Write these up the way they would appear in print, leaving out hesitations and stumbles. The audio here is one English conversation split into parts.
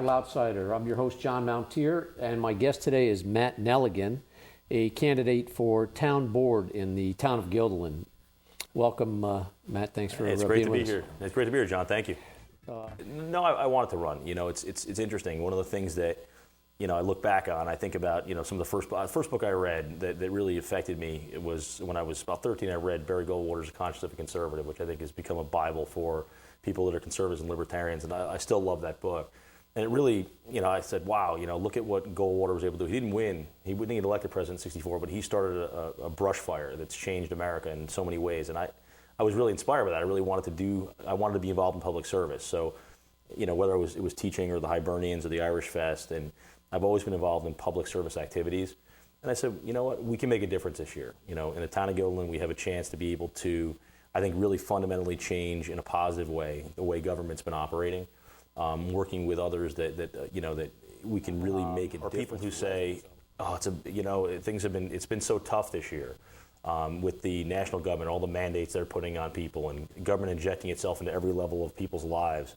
Outsider. I'm your host, John Mountier, and my guest today is Matt Nelligan, a candidate for town board in the town of Guilderland. Welcome, Matt. Thanks for It's great being to with be us. here. It's great to be here, John. Thank you. No, I wanted to run. You know, it's interesting. One of the things that, you know, I look back on, I think about, you know, some of the first book I read that really affected me. It was when I was about 13. I read Barry Goldwater's A Conscience of a Conservative, which I think has become a Bible for people that are conservatives and libertarians, and I still love that book. And it really, you know, I said, wow, you know, look at what Goldwater was able to do. He didn't win. He wouldn't get elected president in '64, but he started a brush fire that's changed America in so many ways. And I was really inspired by that. I really wanted to be involved in public service. So, you know, whether it was teaching or the Hibernians or the Irish Fest, and I've always been involved in public service activities. And I said, you know what, we can make a difference this year. You know, in the town of Guilderland, we have a chance to be able to, I think, really fundamentally change in a positive way the way government's been operating. Working with others that you know, that we can really make a difference. People who say, oh, it's been so tough this year with the national government, all the mandates they're putting on people, and government injecting itself into every level of people's lives.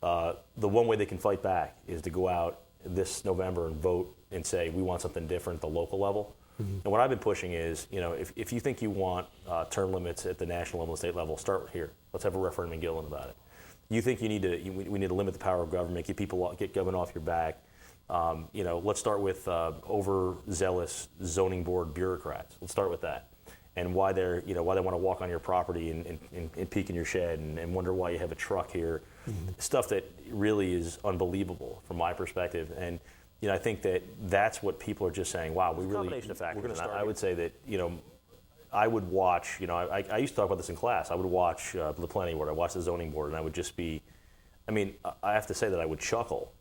The one way they can fight back is to go out this November and vote and say we want something different at the local level. Mm-hmm. And what I've been pushing is, you know, if you think you want term limits at the national level and state level, start here. Let's have a referendum in Guilderland about it. You think we need to limit the power of government, get government off your back. You know, let's start with overzealous zoning board bureaucrats. Let's start with that, and why they want to walk on your property and peek in your shed and wonder why you have a truck here. Mm-hmm. Stuff that really is unbelievable from my perspective. And you know, I think that's what people are just saying. Wow, we're going to start. I would say that, you know, I would watch, you know, I used to talk about this in class. I would watch the Planning Board. I watched the Zoning Board, and I would just be, I mean, I have to say that I would chuckle.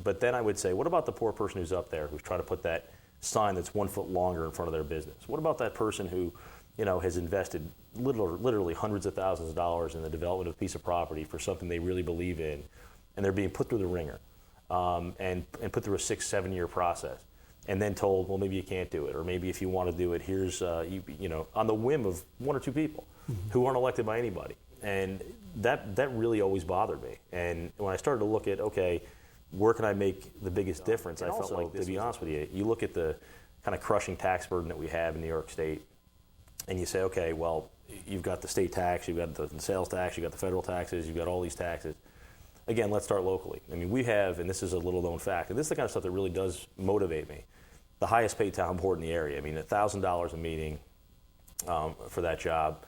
But then I would say, what about the poor person who's up there who's trying to put that sign that's 1 foot longer in front of their business? What about that person who, you know, has invested literally hundreds of thousands of dollars in the development of a piece of property for something they really believe in, and they're being put through the ringer and put through a 6-7 year process? And then told, well, maybe you can't do it, or maybe if you want to do it, here's, you know, on the whim of 1 or 2 people mm-hmm. who aren't elected by anybody. And that really always bothered me. And when I started to look at, okay, where can I make the biggest difference, I felt like, to be honest with you, you look at the kind of crushing tax burden that we have in New York State, and you say, okay, well, you've got the state tax, you've got the sales tax, you've got the federal taxes, you've got all these taxes. Again, let's start locally. I mean, we have, and this is a little known fact, and this is the kind of stuff that really does motivate me, the highest paid town board in the area. I mean, $1,000 a meeting for that job,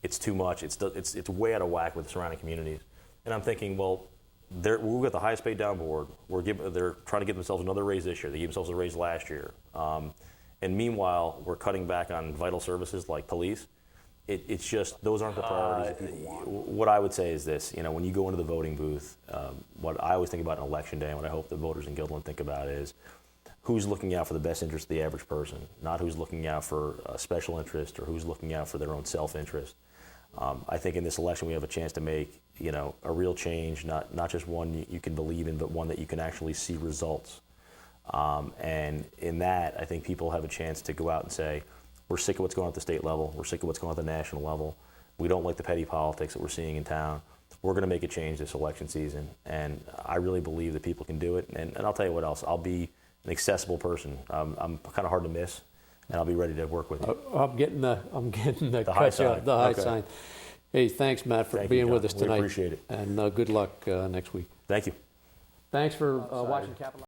it's too much. It's way out of whack with the surrounding communities. And I'm thinking, well, we've got the highest paid town board. They're trying to give themselves another raise this year. They gave themselves a raise last year. And meanwhile, we're cutting back on vital services like police. It's just, those aren't the priorities that people want. What I would say is this, you know, when you go into the voting booth, what I always think about on election day, and what I hope the voters in Guilderland think about is, who's looking out for the best interest of the average person, not who's looking out for a special interest or who's looking out for their own self-interest. I think in this election we have a chance to make, you know, a real change, not just one you can believe in, but one that you can actually see results. And in that, I think people have a chance to go out and say, we're sick of what's going on at the state level, we're sick of what's going on at the national level, we don't like the petty politics that we're seeing in town. We're going to make a change this election season, and I really believe that people can do it. And I'll tell you what else, I'll be an accessible person. I'm kind of hard to miss, and I'll be ready to work with you. I'm getting the high sign. The high sign. Hey, thanks, Matt, for being with us tonight. We appreciate it. And good luck next week. Thank you. Thanks for watching Capital.